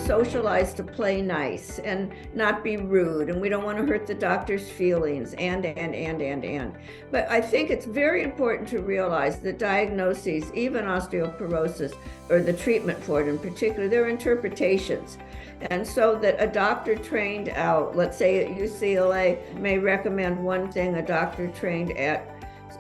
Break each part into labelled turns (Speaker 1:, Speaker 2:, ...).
Speaker 1: socialize to play nice and not be rude, and we don't want to hurt the doctor's feelings, But I think it's very important to realize that diagnoses, even osteoporosis, or the treatment for it in particular, they're interpretations. And so that a doctor trained out, let's say at UCLA, may recommend one thing, a doctor trained at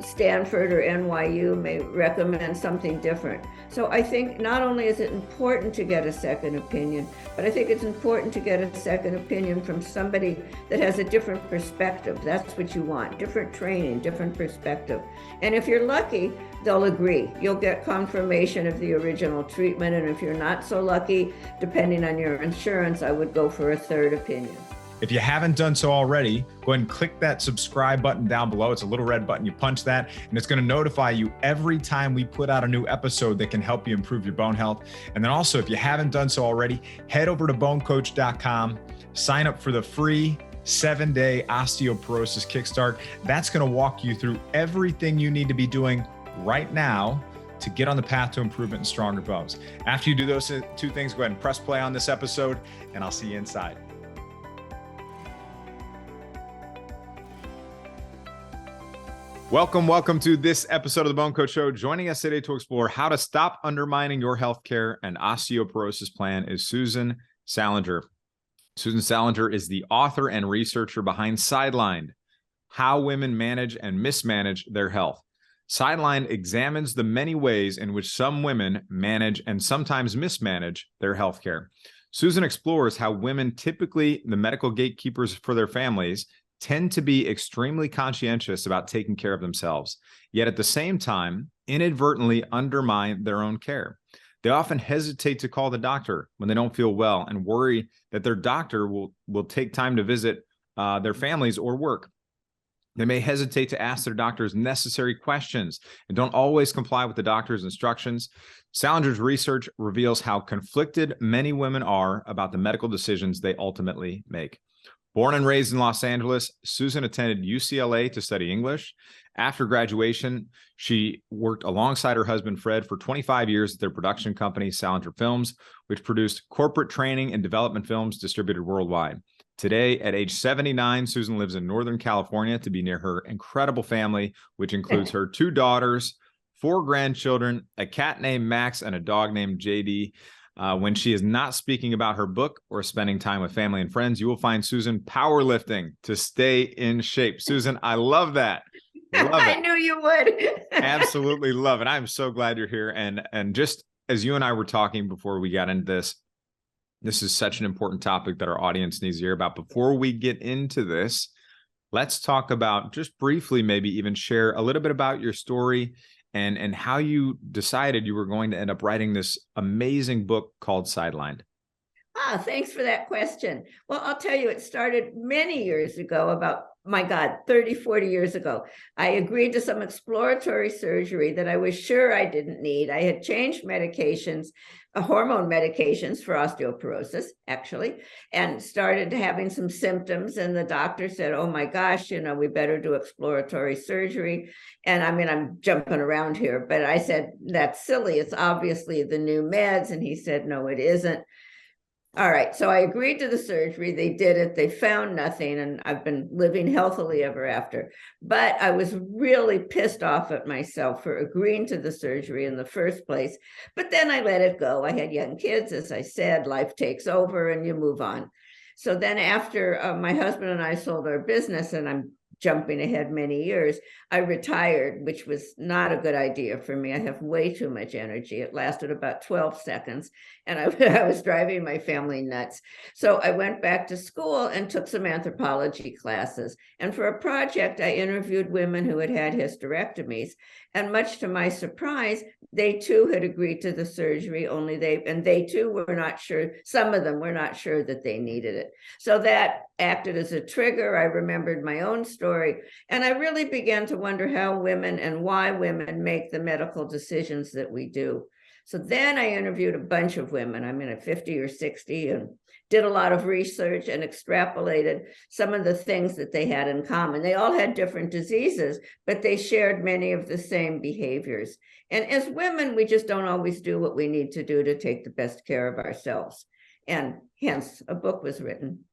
Speaker 1: Stanford or NYU may recommend something different. So I think not only is it important to get a second opinion, but I think it's important to get a second opinion from somebody that has a different perspective. That's what you want, different training, different perspective. And if you're lucky, they'll agree. You'll get confirmation of the original treatment. And if you're not so lucky, depending on your insurance, I would go for a third opinion.
Speaker 2: If you haven't done so already, go ahead and click that subscribe button down below. It's a little red button. You punch that, and it's going to notify you every time we put out a new episode that can help you improve your bone health. And then also, if you haven't done so already, head over to BoneCoach.com, sign up for the free 7-day osteoporosis kickstart. That's going to walk you through everything you need to be doing right now to get on the path to improvement and stronger bones. After you do those two things, go ahead and press play on this episode, and I'll see you inside. Welcome to this episode of the BoneCoach Show. Joining us today to explore how to stop undermining your healthcare and osteoporosis plan is Susan Salenger. Susan Salenger is the author and researcher behind Sidelined, How Women Manage and Mismanage Their Health. Sidelined examines the many ways in which some women manage and sometimes mismanage their healthcare. Susan explores how women, typically the medical gatekeepers for their families, tend to be extremely conscientious about taking care of themselves, yet at the same time, inadvertently undermine their own care. They often hesitate to call the doctor when they don't feel well and worry that their doctor will take time to visit their families or work. They may hesitate to ask their doctors necessary questions and don't always comply with the doctor's instructions. Salenger's research reveals how conflicted many women are about the medical decisions they ultimately make. Born and raised in Los Angeles, Susan attended UCLA to study English. After graduation, she worked alongside her husband, Fred, for 25 years at their production company, Salenger Films, which produced corporate training and development films distributed worldwide. Today, at age 79, Susan lives in Northern California to be near her incredible family, which includes her 2 daughters, 4 grandchildren, a cat named Max, and a dog named JD. When she is not speaking about her book or spending time with family and friends, you will find Susan powerlifting to stay in shape. Susan, I love that. Love it.
Speaker 1: I knew you would.
Speaker 2: Absolutely love it. I'm so glad you're here. And just as you and I were talking before we got into this is such an important topic that our audience needs to hear about. Before we get into this, let's talk about, just briefly, maybe even share a little bit about your story and how you decided you were going to end up writing this amazing book called Sidelined.
Speaker 1: Thanks for that question. Well, I'll tell you, it started many years ago, about, 30, 40 years ago. I agreed to some exploratory surgery that I was sure I didn't need. I had changed medications, hormone medications for osteoporosis, actually, and started having some symptoms. And the doctor said, oh my gosh, we better do exploratory surgery. And I'm jumping around here, but I said, that's silly. It's obviously the new meds. And he said, no, it isn't. All right, so I agreed to the surgery. They did it. They found nothing, and I've been living healthily ever after. But I was really pissed off at myself for agreeing to the surgery in the first place. But then I let it go. I had young kids, as I said. Life takes over, and you move on. So then after my husband and I sold our business, and I'm jumping ahead many years, I retired, which was not a good idea for me. I have way too much energy. It lasted about 12 seconds, and I was driving my family nuts. So I went back to school and took some anthropology classes. And for a project, I interviewed women who had had hysterectomies. And much to my surprise, they too had agreed to the surgery, only they too were not sure. Some of them were not sure that they needed it. So that acted as a trigger. I remembered my own story, and I really began to wonder how women and why women make the medical decisions that we do. So then I interviewed a bunch of women, at 50 or 60, and did a lot of research and extrapolated some of the things that they had in common. They all had different diseases, but they shared many of the same behaviors. And as women, we just don't always do what we need to do to take the best care of ourselves. And hence a book was written,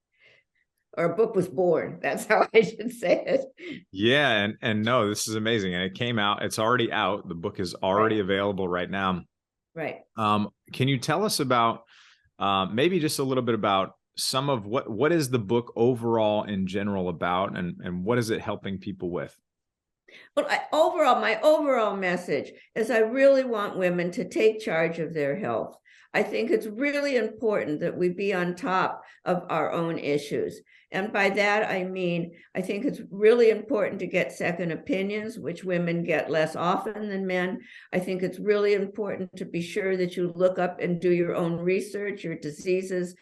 Speaker 1: or a book was born. That's how I should say it.
Speaker 2: Yeah. And no, this is amazing. And it came out, it's already out. The book is already available right now.
Speaker 1: Right.
Speaker 2: Can you tell us about maybe just a little bit about some of what is the book overall in general about, and what is it helping people with?
Speaker 1: Well, my overall message is I really want women to take charge of their health. I think it's really important that we be on top of our own issues. And by that, I mean, I think it's really important to get second opinions, which women get less often than men. I think it's really important to be sure that you look up and do your own research, your diseases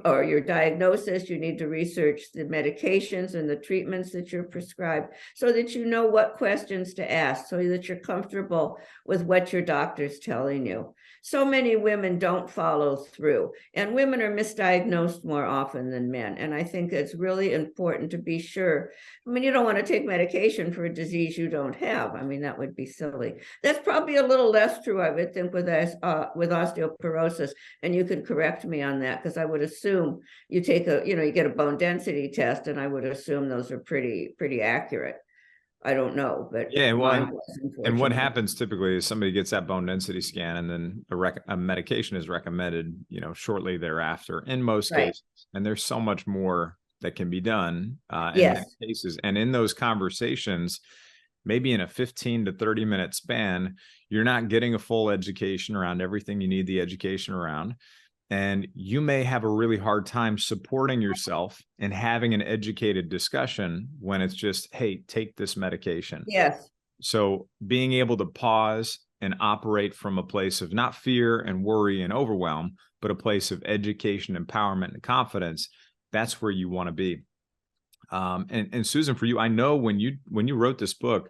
Speaker 1: or your diagnosis. You need to research the medications and the treatments that you're prescribed so that you know what questions to ask, so that you're comfortable with what your doctor's telling you. So many women don't follow through, and women are misdiagnosed more often than men. And I think it's really important to be sure. I mean, you don't want to take medication for a disease you don't have. I mean, that would be silly. That's probably a little less true, I would think, with osteoporosis. And you could correct me on that, because I would assume you take you get a bone density test, and I would assume those are pretty accurate. I don't know, but
Speaker 2: Yeah, well, and what
Speaker 1: unfortunately.
Speaker 2: happens typically is somebody gets that bone density scan, and then a medication is recommended, shortly thereafter in most cases. And there's so much more that can be done in many cases. And in those conversations, maybe in a 15 to 30 minute span, you're not getting a full education around everything you need the education around. And you may have a really hard time supporting yourself and having an educated discussion when it's just, hey, take this medication.
Speaker 1: Yes.
Speaker 2: So being able to pause and operate from a place of not fear and worry and overwhelm, but a place of education, empowerment, and confidence, that's where you want to be. And Susan, for you, I know when you wrote this book,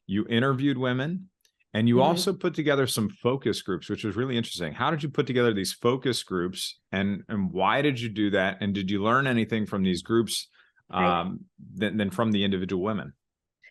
Speaker 2: you interviewed women. And you also put together some focus groups, which was really interesting. How did you put together these focus groups, and why did you do that? And did you learn anything from these groups than from the individual women?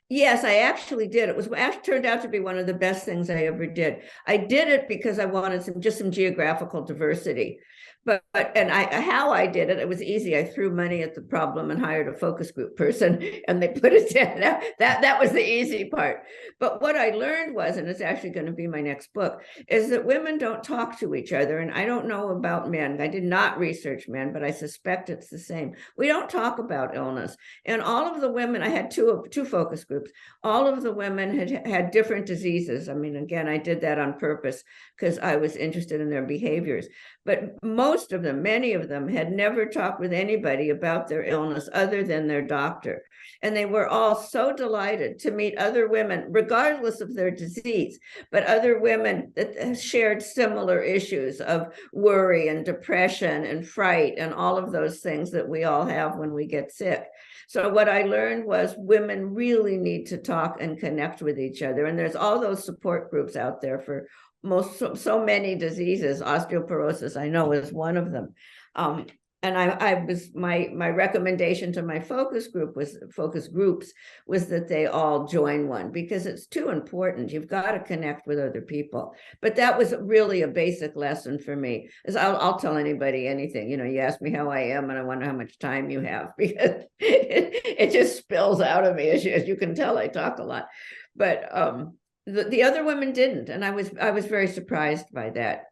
Speaker 1: Yes, I actually did. It turned out to be one of the best things I ever did. I did it because I wanted some geographical diversity. How I did it, it was easy. I threw money at the problem and hired a focus group person, and they put it in. That was the easy part. But what I learned was, and it's actually going to be my next book, is that women don't talk to each other. And I don't know about men. I did not research men, but I suspect it's the same. We don't talk about illness. And all of the women, I had two focus groups. All of the women had different diseases. I mean, again, I did that on purpose because I was interested in their behaviors. But most of them, many of them, had never talked with anybody about their illness other than their doctor. And they were all so delighted to meet other women, regardless of their disease, but other women that shared similar issues of worry and depression and fright and all of those things that we all have when we get sick. So what I learned was women really need to talk and connect with each other. And there's all those support groups out there for so many diseases. Osteoporosis, I know, is one of them. And my recommendation to my focus groups was that they all join one, because it's too important. You've got to connect with other people. But that was really a basic lesson for me. Is I'll tell anybody anything. You ask me how I am, and I wonder how much time you have, because it just spills out of me. As you can tell, I talk a lot. But the other women didn't, and I was very surprised by that.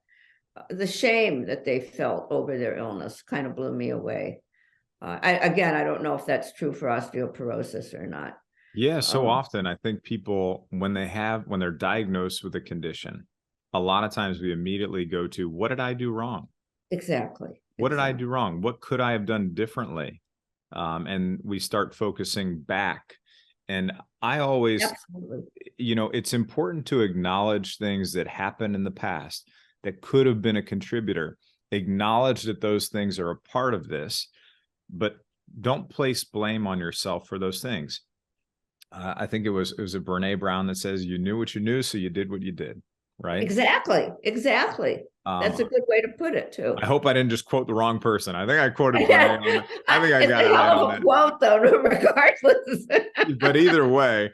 Speaker 1: The shame that they felt over their illness kind of blew me away. I don't know if that's true for osteoporosis or not.
Speaker 2: Yeah, so often I think people, when they're diagnosed with a condition, a lot of times we immediately go to, what did I do wrong?
Speaker 1: Exactly.
Speaker 2: What did I do wrong? What could I have done differently? And we start focusing back. And I always, it's important to acknowledge things that happened in the past that could have been a contributor. Acknowledge that those things are a part of this, but don't place blame on yourself for those things. I think it was a Brene Brown that says, you knew what you knew, so you did what you did. Right? Exactly.
Speaker 1: That's a good way to put it too.
Speaker 2: I hope I didn't just quote the wrong person. I think I quoted Brene. I think I got it right on that.
Speaker 1: Quote though, regardless.
Speaker 2: But either way,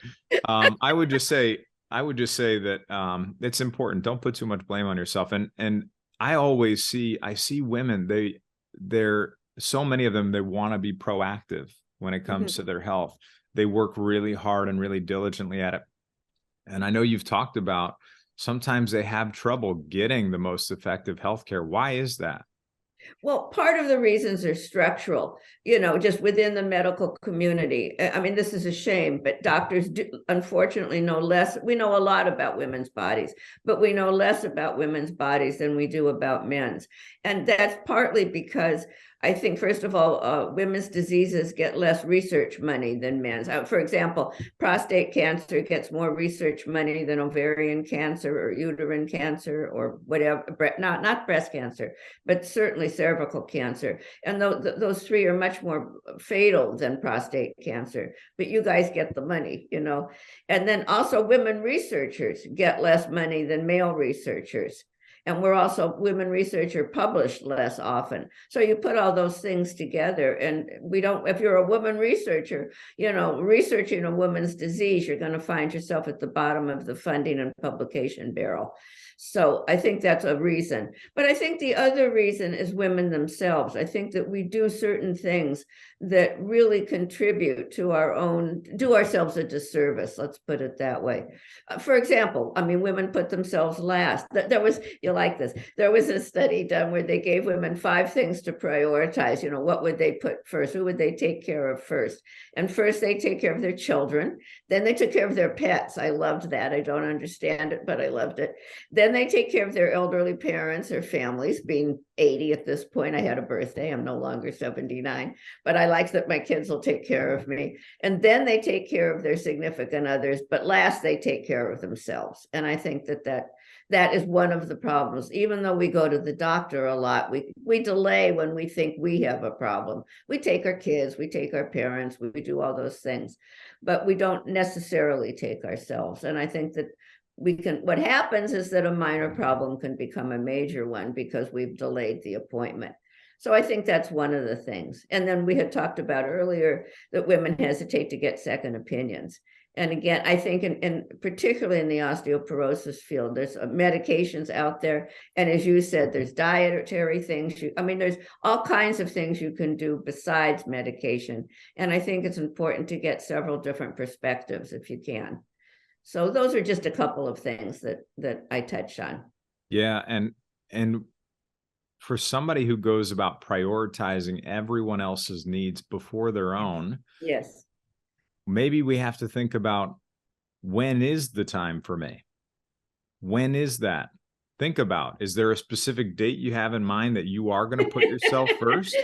Speaker 2: I would just say that it's important. Don't put too much blame on yourself. And I see women, so many of them, they want to be proactive when it comes to their health. They work really hard and really diligently at it. And I know you've talked about sometimes they have trouble getting the most effective healthcare. Why is that?
Speaker 1: Well, part of the reasons are structural, just within the medical community. I mean, this is a shame, but doctors do unfortunately know less. We know a lot about women's bodies, but we know less about women's bodies than we do about men's. And that's partly because I think, first of all, women's diseases get less research money than men's. For example, prostate cancer gets more research money than ovarian cancer or uterine cancer or whatever, not breast cancer, but certainly cervical cancer. And those three are much more fatal than prostate cancer, but you guys get the money, And then also women researchers get less money than male researchers. And women researchers publish less often. So you put all those things together, and if you're a woman researcher, researching a woman's disease, you're going to find yourself at the bottom of the funding and publication barrel. So I think that's a reason. But I think the other reason is women themselves. I think that we do certain things that really contribute to do ourselves a disservice, let's put it that way. For example, I mean, women put themselves last. You'll like this. There was a study done where they gave women 5 things to prioritize. What would they put first? Who would they take care of first? And first they take care of their children. Then they took care of their pets. I loved that. I don't understand it, but I loved it. Then they take care of their elderly parents or families. Being 80 at this point, I had a birthday. I'm no longer 79, but I like that my kids will take care of me. And then they take care of their significant others, but last they take care of themselves. And I think that is one of the problems. Even though we go to the doctor a lot, we delay when we think we have a problem. We take our kids, we take our parents, we do all those things, but we don't necessarily take ourselves. And I think that what happens is that a minor problem can become a major one because we've delayed the appointment. So I think that's one of the things. And then we had talked about earlier that women hesitate to get second opinions. And again, I think particularly in the osteoporosis field, there's medications out there. And as you said, there's dietary things. There's all kinds of things you can do besides medication. And I think it's important to get several different perspectives if you can. So those are just a couple of things that I touched on.
Speaker 2: Yeah. And for somebody who goes about prioritizing everyone else's needs before their own,
Speaker 1: yes,
Speaker 2: maybe we have to think about, when is the time for me? When is that? Think about, is there a specific date you have in mind that you are going to put yourself first?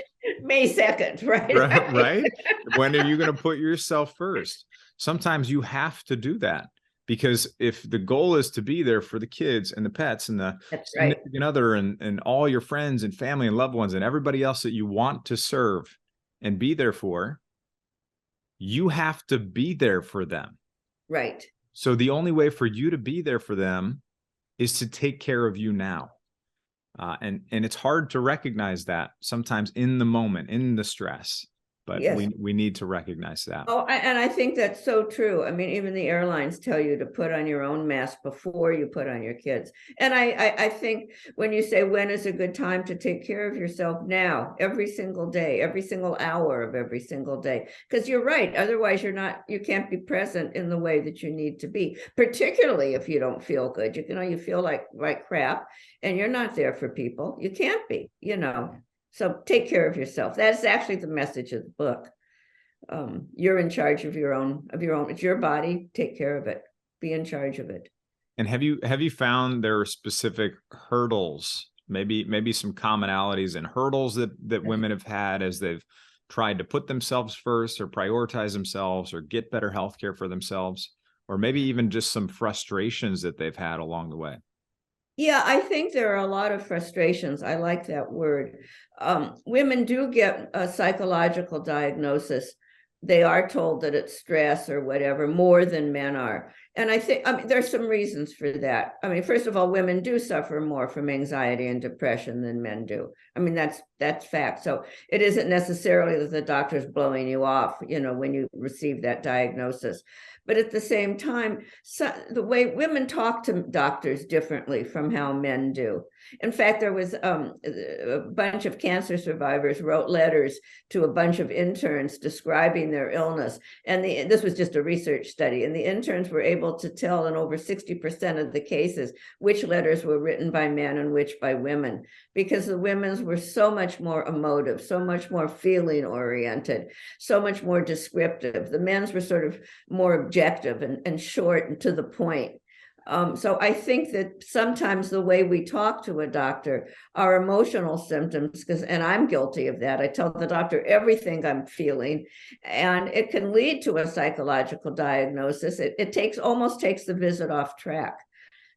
Speaker 1: May 2nd, right?
Speaker 2: Right? When are you going to put yourself first? Sometimes you have to do that. Because if the goal is to be there for the kids and the pets and the significant other and all your friends and family and loved ones and everybody else that you want to serve and be there for, you have to be there for them.
Speaker 1: Right.
Speaker 2: So the only way for you to be there for them is to take care of you now. And it's hard to recognize that sometimes in the moment, in the stress. But yes, we need to recognize that.
Speaker 1: Oh, and I think that's so true. I mean, even the airlines tell you to put on your own mask before you put on your kids. And I think when you say when is a good time to take care of yourself, now, every single day, every single hour of every single day, because you're right. Otherwise, you can't be present in the way that you need to be, particularly if you don't feel good. You feel like crap and you're not there for people. You can't be, So take care of yourself. That's actually the message of the book. You're in charge of your own. It's your body. Take care of it. Be in charge of it.
Speaker 2: And have you found there are specific hurdles, maybe some commonalities and hurdles that women have had as they've tried to put themselves first or prioritize themselves or get better healthcare for themselves, or maybe even just some frustrations that they've had along the way?
Speaker 1: Yeah, I think there are a lot of frustrations. I like that word. Women do get a psychological diagnosis. They are told that it's stress or whatever, more than men are. And I think, there's some reasons for that. First of all, women do suffer more from anxiety and depression than men do. That's fact. So it isn't necessarily that the doctor's blowing you off, when you receive that diagnosis. But at the same time, the way women talk to doctors differently from how men do. In fact, there was a bunch of cancer survivors wrote letters to a bunch of interns describing their illness. And this was just a research study. And the interns were able to tell in over 60% of the cases which letters were written by men and which by women, because the women's were so much more emotive, so much more feeling oriented, so much more descriptive. The men's were sort of more objective and short and to the point. So I think that sometimes the way we talk to a doctor, our emotional symptoms, and I'm guilty of that. I tell the doctor everything I'm feeling, and it can lead to a psychological diagnosis. It almost takes the visit off track.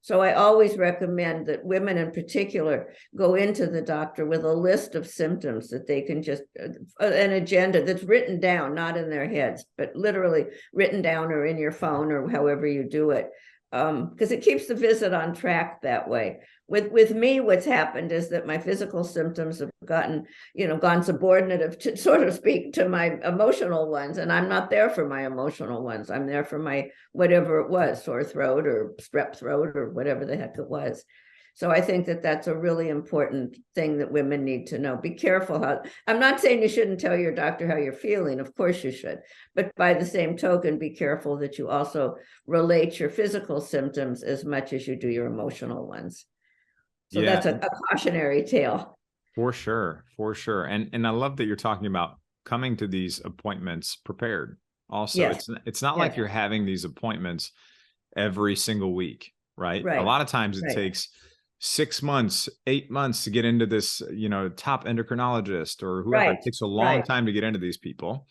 Speaker 1: So I always recommend that women in particular go into the doctor with a list of symptoms that they can just, an agenda that's written down, not in their heads, but literally written down or in your phone or however you do it. Because it keeps the visit on track that way. With me, what's happened is that my physical symptoms have gone subordinative, to sort of speak, to my emotional ones, and I'm not there for my emotional ones. I'm there for my whatever it was, sore throat or strep throat or whatever the heck it was. So I think that that's a really important thing that women need to know. Be careful how, I'm not saying you shouldn't tell your doctor how you're feeling. Of course you should. But by the same token, be careful that you also relate your physical symptoms as much as you do your emotional ones. So that's a cautionary tale.
Speaker 2: For sure. For sure. And I love that you're talking about coming to these appointments prepared. Also,
Speaker 1: yes.
Speaker 2: It's not like you're having these appointments every single week, right? A lot of times it takes 6 months, 8 months to get into this, top endocrinologist or whoever. It takes a long time to get into these people.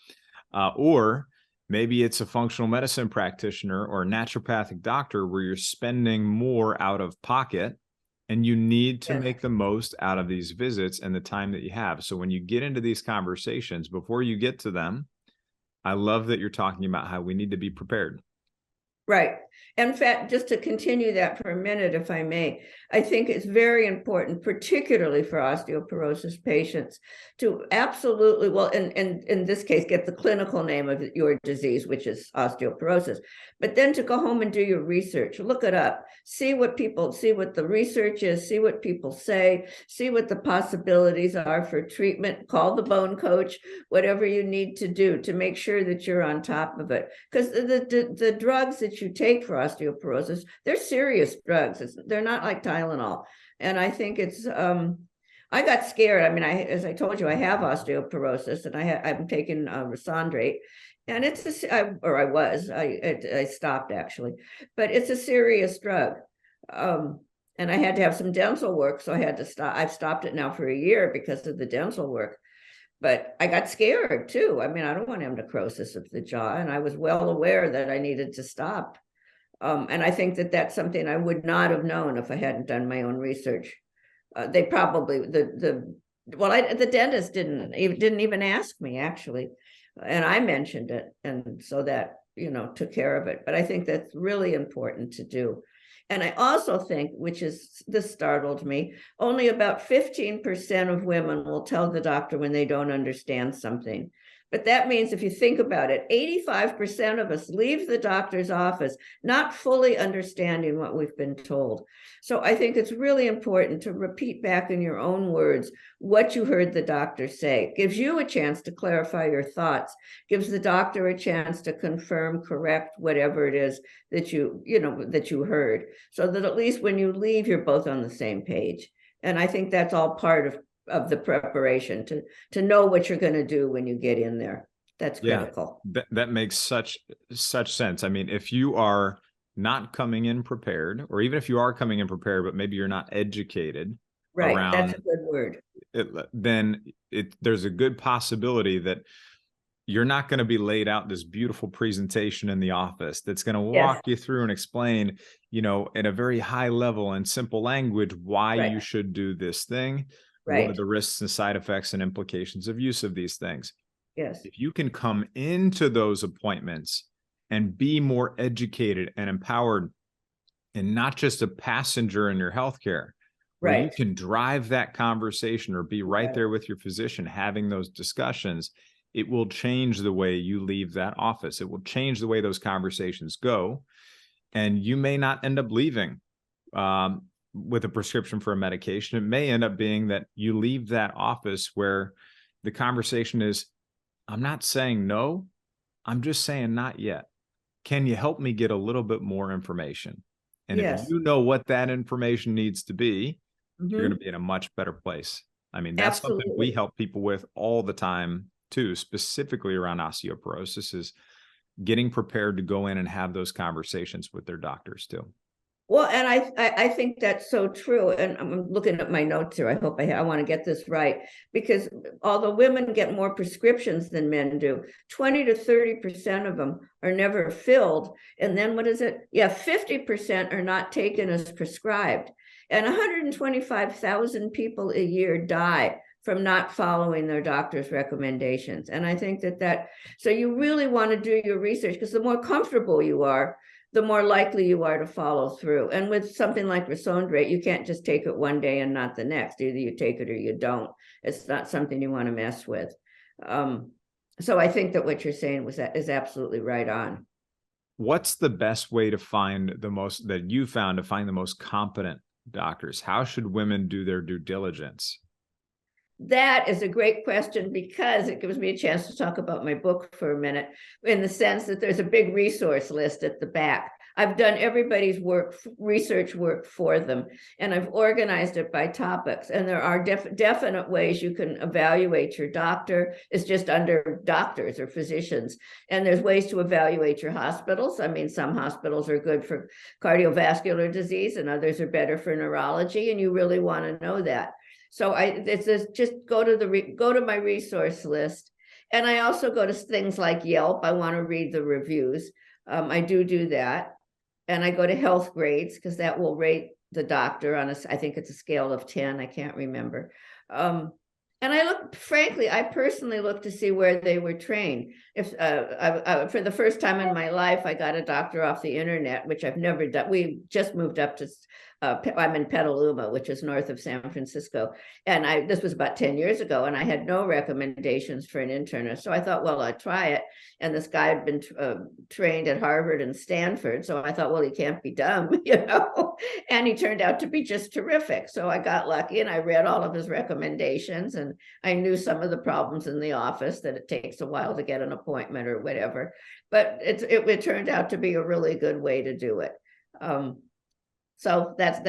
Speaker 2: Or maybe it's a functional medicine practitioner or a naturopathic doctor where you're spending more out of pocket, and you need to make the most out of these visits and the time that you have. So when you get into these conversations, before you get to them, I love that you're talking about how we need to be prepared.
Speaker 1: Right. In fact, just to continue that for a minute, if I may, I think it's very important, particularly for osteoporosis patients, to absolutely, well, in this case, get the clinical name of your disease, which is osteoporosis, but then to go home and do your research, look it up, see what the research is, see what people say, see what the possibilities are for treatment, call the BoneCoach, whatever you need to do to make sure that you're on top of it. Because the drugs that you take for osteoporosis, they're serious drugs. They're not like Tylenol. And I think it's, I got scared. I mean, as I told you, I have osteoporosis, and I'm taking Resondrate, and I stopped actually, but it's a serious drug. And I had to have some dental work, so I had to stop. I've stopped it now for a year because of the dental work. But I got scared too. I mean, I don't want to have necrosis of the jaw, and I was well aware that I needed to stop. And I think that that's something I would not have known if I hadn't done my own research. They probably the dentist didn't even ask me actually, and I mentioned it, and so that took care of it. But I think that's really important to do. And I also think, this startled me, only about 15% of women will tell the doctor when they don't understand something. But that means, if you think about it, 85% of us leave the doctor's office not fully understanding what we've been told. So I think it's really important to repeat back in your own words what you heard the doctor say. It gives you a chance to clarify your thoughts, gives the doctor a chance to confirm, correct whatever it is that you heard, so that at least when you leave, you're both on the same page. And I think that's all part of the preparation, to know what you're going to do when you get in there. That's critical.
Speaker 2: That makes such sense. I mean, if you are not coming in prepared, or even if you are coming in prepared, but maybe you're not educated,
Speaker 1: right? That's a good word.
Speaker 2: Then there's a good possibility that you're not going to be laid out this beautiful presentation in the office that's going to walk you through and explain, in a very high level and simple language, why you should do this thing. What are the risks and side effects and implications of use of these things?
Speaker 1: Yes.
Speaker 2: If you can come into those appointments and be more educated and empowered, and not just a passenger in your healthcare, where you can drive that conversation or be right there with your physician having those discussions, it will change the way you leave that office. It will change the way those conversations go. And you may not end up leaving with a prescription for a medication. It may end up being that you leave that office where the conversation is, I'm not saying no, I'm just saying not yet. Can you help me get a little bit more information? And if
Speaker 1: Yes.
Speaker 2: you know what that information needs to be, you're going
Speaker 1: Mhm.
Speaker 2: to be in a much better place. I mean, that's something we
Speaker 1: Absolutely.
Speaker 2: help people with all the time too, specifically around osteoporosis, is getting prepared to go in and have those conversations with their doctors too.
Speaker 1: Well, and I think that's so true. And I'm looking at my notes here. I hope I want to get this right, because although women get more prescriptions than men do, 20 to 30% of them are never filled. And then what is it? Yeah, 50% are not taken as prescribed. And 125,000 people a year die from not following their doctor's recommendations. And I think so you really want to do your research, because the more comfortable you are, the more likely you are to follow through. And with something like Risondrate, you can't just take it one day and not the next. Either you take it or you don't. It's not something you want to mess with. So I think that what you're saying is absolutely right on.
Speaker 2: What's the best way to find that you found to find the most competent doctors? How should women do their due diligence?
Speaker 1: That is a great question, because it gives me a chance to talk about my book for a minute, in the sense that there's a big resource list at the back. I've done everybody's research work for them, and I've organized it by topics. And there are definite ways you can evaluate your doctor. It's just under doctors or physicians. And there's ways to evaluate your hospitals. I mean, some hospitals are good for cardiovascular disease and others are better for neurology, and you really want to know that. So just go to my resource list. And I also go to things like Yelp. I want to read the reviews. I do that. And I go to health grades, because that will rate the doctor on I think it's a scale of 10. I can't remember. And I personally look to see where they were trained. If for the first time in my life, I got a doctor off the internet, which I've never done. We just moved up to, I'm in Petaluma, which is north of San Francisco. And this was about 10 years ago, and I had no recommendations for an internist. So I thought, well, I'd try it. And this guy had been trained at Harvard and Stanford. So I thought, well, he can't be dumb, and he turned out to be just terrific. So I got lucky and I read all of his recommendations, and I knew some of the problems in the office, that it takes a while to get an appointment or whatever. But it turned out to be a really good way to do it. So that's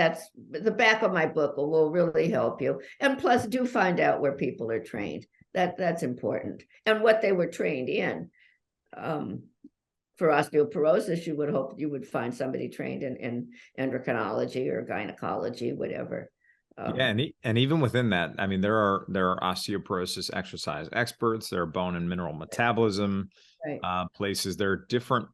Speaker 1: the back of my book will really help you. And plus, do find out where people are trained. That's important, and what they were trained in. For osteoporosis, you would hope you would find somebody trained in endocrinology or gynecology, whatever.
Speaker 2: Yeah, and even within that, I mean, there are osteoporosis exercise experts, there are bone and mineral metabolism places. There are different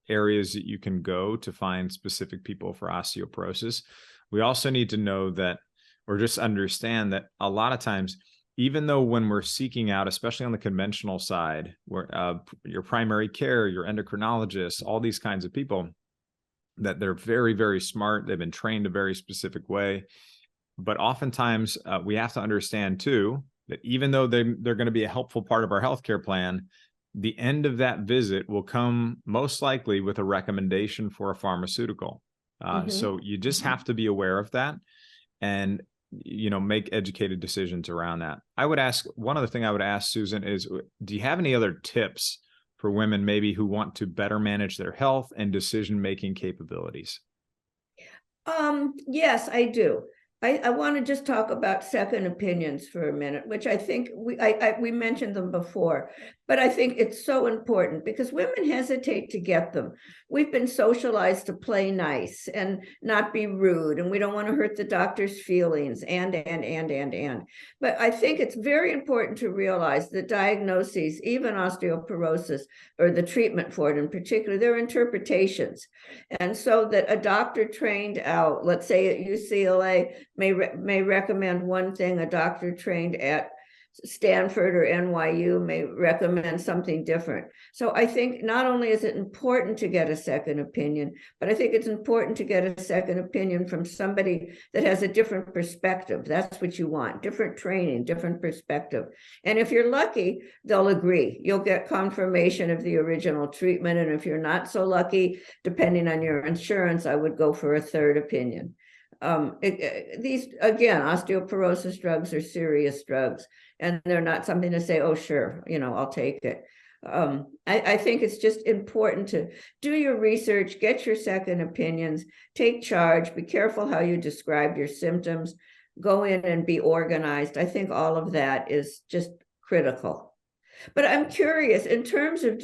Speaker 2: areas that you can go to find specific people for osteoporosis. We also need to know that, or just understand that a lot of times, even though when we're seeking out, especially on the conventional side, where your primary care, your endocrinologist, all these kinds of people, that they're very, very smart. They've been trained a very specific way. But oftentimes we have to understand too, that even though they're going to be a helpful part of our healthcare plan, the end of that visit will come most likely with a recommendation for a pharmaceutical. So you just have to be aware of that, and make educated decisions around that. One other thing I would ask, Susan, is, do you have any other tips for women maybe who want to better manage their health and decision-making capabilities?
Speaker 1: Yes, I do. I want to just talk about second opinions for a minute, which I think we mentioned them before, but I think it's so important because women hesitate to get them. We've been socialized to play nice and not be rude, and we don't want to hurt the doctor's feelings, and. But I think it's very important to realize that diagnoses, even osteoporosis, or the treatment for it in particular, they're interpretations. And so that a doctor trained out, let's say at UCLA, may recommend one thing, a doctor trained at Stanford or NYU may recommend something different. So I think not only is it important to get a second opinion, but I think it's important to get a second opinion from somebody that has a different perspective. That's what you want, different training, different perspective. And if you're lucky, they'll agree. You'll get confirmation of the original treatment. And if you're not so lucky, depending on your insurance, I would go for a third opinion. These, again, osteoporosis drugs are serious drugs, and they're not something to say, oh, sure, I'll take it. I think it's just important to do your research, get your second opinions, take charge, be careful how you describe your symptoms, go in and be organized. I think all of that is just critical. But I'm curious, in terms of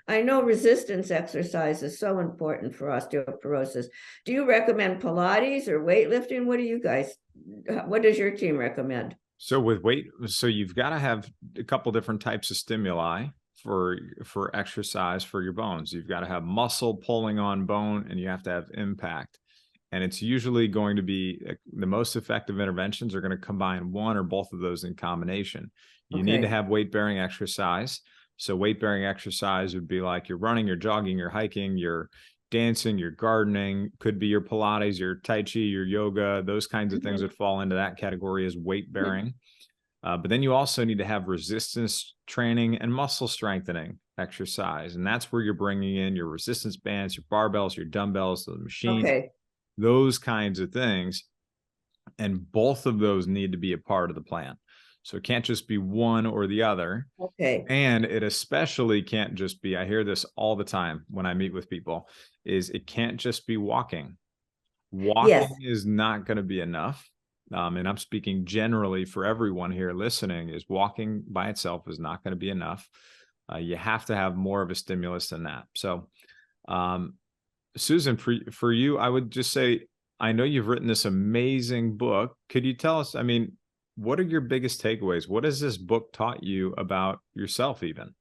Speaker 1: I know resistance exercise is so important for osteoporosis. Do you recommend Pilates or weightlifting? What does your team recommend?
Speaker 2: So with weight, so you've got to have a couple different types of stimuli for exercise for your bones. You've got to have muscle pulling on bone, and you have to have impact. And it's usually going to be the most effective interventions are going to combine one or both of those in combination. You need to have weight-bearing exercise. So weight-bearing exercise would be like you're running, you're jogging, you're hiking, you're dancing, you're gardening, could be your Pilates, your Tai Chi, your yoga, those kinds of things would fall into that category as weight-bearing. But then you also need to have resistance training and muscle strengthening exercise. And that's where you're bringing in your resistance bands, your barbells, your dumbbells, the machines, those kinds of things. And both of those need to be a part of the plan. So it can't just be one or the other. And it especially can't just be, I hear this all the time when I meet with people, is it can't just be walking. Walking is not going to be enough. And I'm speaking generally for everyone here listening, is walking by itself is not going to be enough. You have to have more of a stimulus than that. So, Susan, for you, I would just say, I know you've written this amazing book. Could you tell us, what are your biggest takeaways? What has this book taught you about yourself even?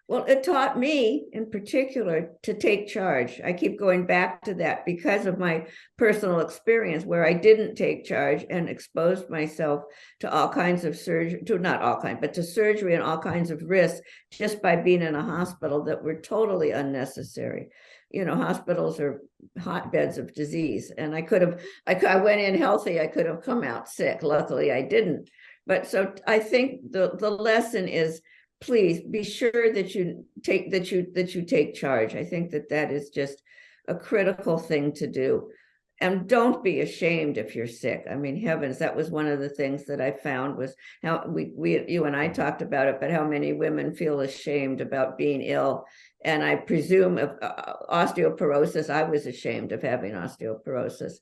Speaker 1: Well, it taught me in particular to take charge. I keep going back to that because of my personal experience where I didn't take charge and exposed myself to all kinds of surgery, to surgery and all kinds of risks just by being in a hospital that were totally unnecessary. Hospitals are hotbeds of disease. And I went in healthy. I could have come out sick. Luckily, I didn't. But so I think the lesson is, please be sure that you take charge. I think that is just a critical thing to do. And don't be ashamed if you're sick. Heavens, that was one of the things that I found was how you and I talked about it, but how many women feel ashamed about being ill. And I presume of osteoporosis, I was ashamed of having osteoporosis.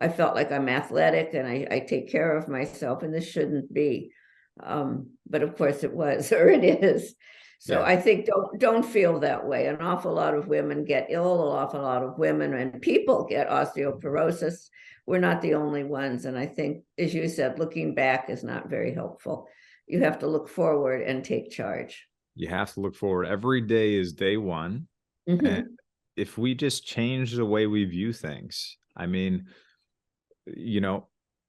Speaker 1: I felt like I'm athletic and I take care of myself, and this shouldn't be. But of course it was, or it is. So I think don't feel that way. An awful lot of women get ill, an awful lot of women and people get osteoporosis. We're not the only ones. And I think, as you said, looking back is not very helpful. You have to look forward and take charge.
Speaker 2: You have to look forward. Every day is day one. And if we just change the way we view things,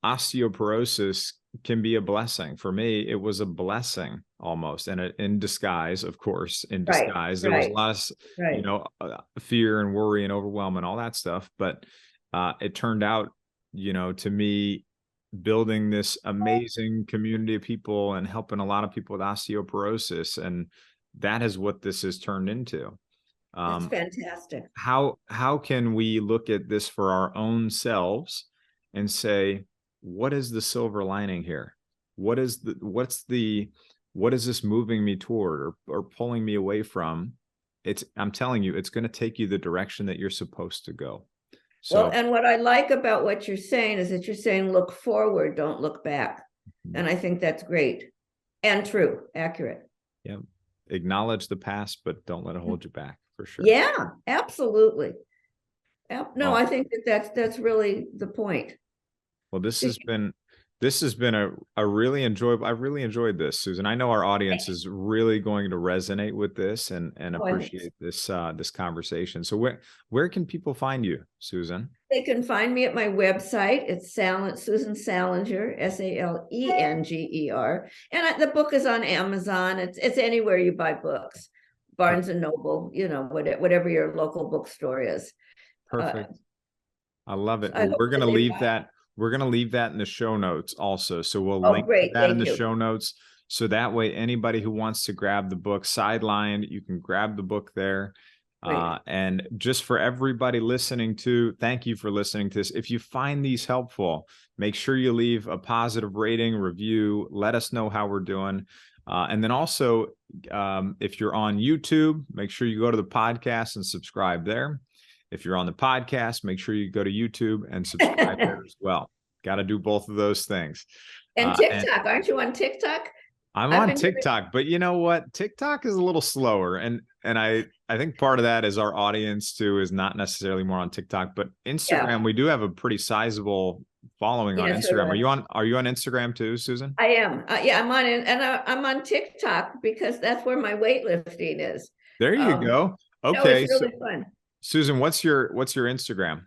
Speaker 2: osteoporosis can be a blessing. For me, it was a blessing almost, and in disguise, of course, in disguise. There was a lot of, fear and worry and overwhelm and all that stuff. But it turned out, to me, building this amazing community of people and helping a lot of people with osteoporosis. And that is what this has turned into.
Speaker 1: That's fantastic.
Speaker 2: How can we look at this for our own selves and say, what is the silver lining here? What is this moving me toward or pulling me away from? I'm telling you, it's going to take you the direction that you're supposed to go. So,
Speaker 1: well, and what I like about what you're saying is that you're saying, look forward, don't look back. And I think that's great and true, accurate.
Speaker 2: Yeah. Acknowledge the past, but don't let it hold you back, for sure.
Speaker 1: Yeah, absolutely. No, I think that's really the point.
Speaker 2: Well, this has been This has been a really enjoyable. I really enjoyed this, Susan. I know our audience is really going to resonate with this and appreciate this this conversation. So where can people find you, Susan?
Speaker 1: They can find me at my website. It's Susan Salenger, Salenger. And the book is on Amazon. It's anywhere you buy books, Barnes and Noble, you know, whatever your local bookstore is.
Speaker 2: Perfect. I love it. Well, we're going to leave that. We're going to leave that in the show notes also. So we'll link to that in the show notes. So that way, anybody who wants to grab the book Sidelined, you can grab the book there. And just for everybody listening to, thank you for listening to this. If you find these helpful, make sure you leave a positive rating, review, let us know how we're doing. And then also, if you're on YouTube, make sure you go to the podcast and subscribe there. If you're on the podcast, make sure you go to YouTube and subscribe there as well. Got to do both of those things.
Speaker 1: And TikTok, aren't you on TikTok?
Speaker 2: I'm on TikTok, but you know what? TikTok is a little slower. And I think part of that is our audience too is not necessarily more on TikTok, but Instagram, we do have a pretty sizable following on Instagram. Are you on Instagram too, Susan?
Speaker 1: I am. Yeah, I'm on it. And I'm on TikTok because that's where my weightlifting is.
Speaker 2: There you go. Okay.
Speaker 1: It's really fun.
Speaker 2: Susan, what's your Instagram?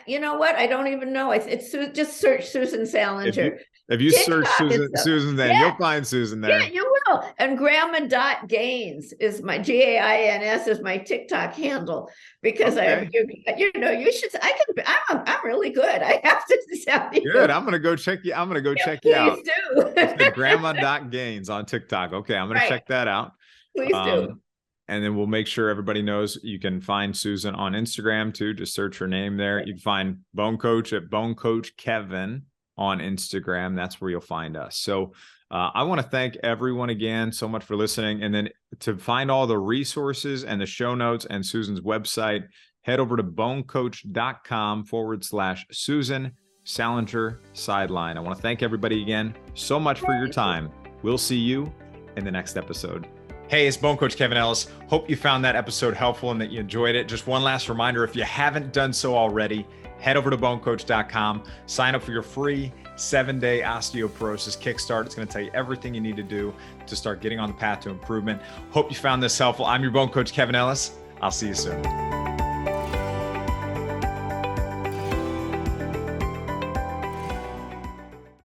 Speaker 1: You know what? I don't even know. It's just search Susan Salenger.
Speaker 2: If you search Susan, then you'll find Susan there.
Speaker 1: Yeah, you will. And Grandma.Gains is my GAINS is my TikTok handle because I'm really good. I have to tell you.
Speaker 2: Good. I'm gonna go check you. I'm gonna go check you out.
Speaker 1: Please do.
Speaker 2: Grandma.Gains on TikTok. Okay, I'm gonna check that out.
Speaker 1: Please do.
Speaker 2: And then we'll make sure everybody knows you can find Susan on Instagram too. Just search her name there. You can find BoneCoach at BoneCoach Kevin on Instagram. That's where you'll find us. So I want to thank everyone again so much for listening. And then to find all the resources and the show notes and Susan's website, head over to bonecoach.com/Susan Salenger Sideline. I want to thank everybody again so much for your time. We'll see you in the next episode. Hey, it's BoneCoach Kevin Ellis. Hope you found that episode helpful and that you enjoyed it. Just one last reminder, if you haven't done so already, head over to bonecoach.com, sign up for your free 7-day osteoporosis kickstart. It's going to tell you everything you need to do to start getting on the path to improvement. Hope you found this helpful. I'm your BoneCoach Kevin Ellis. I'll see you soon.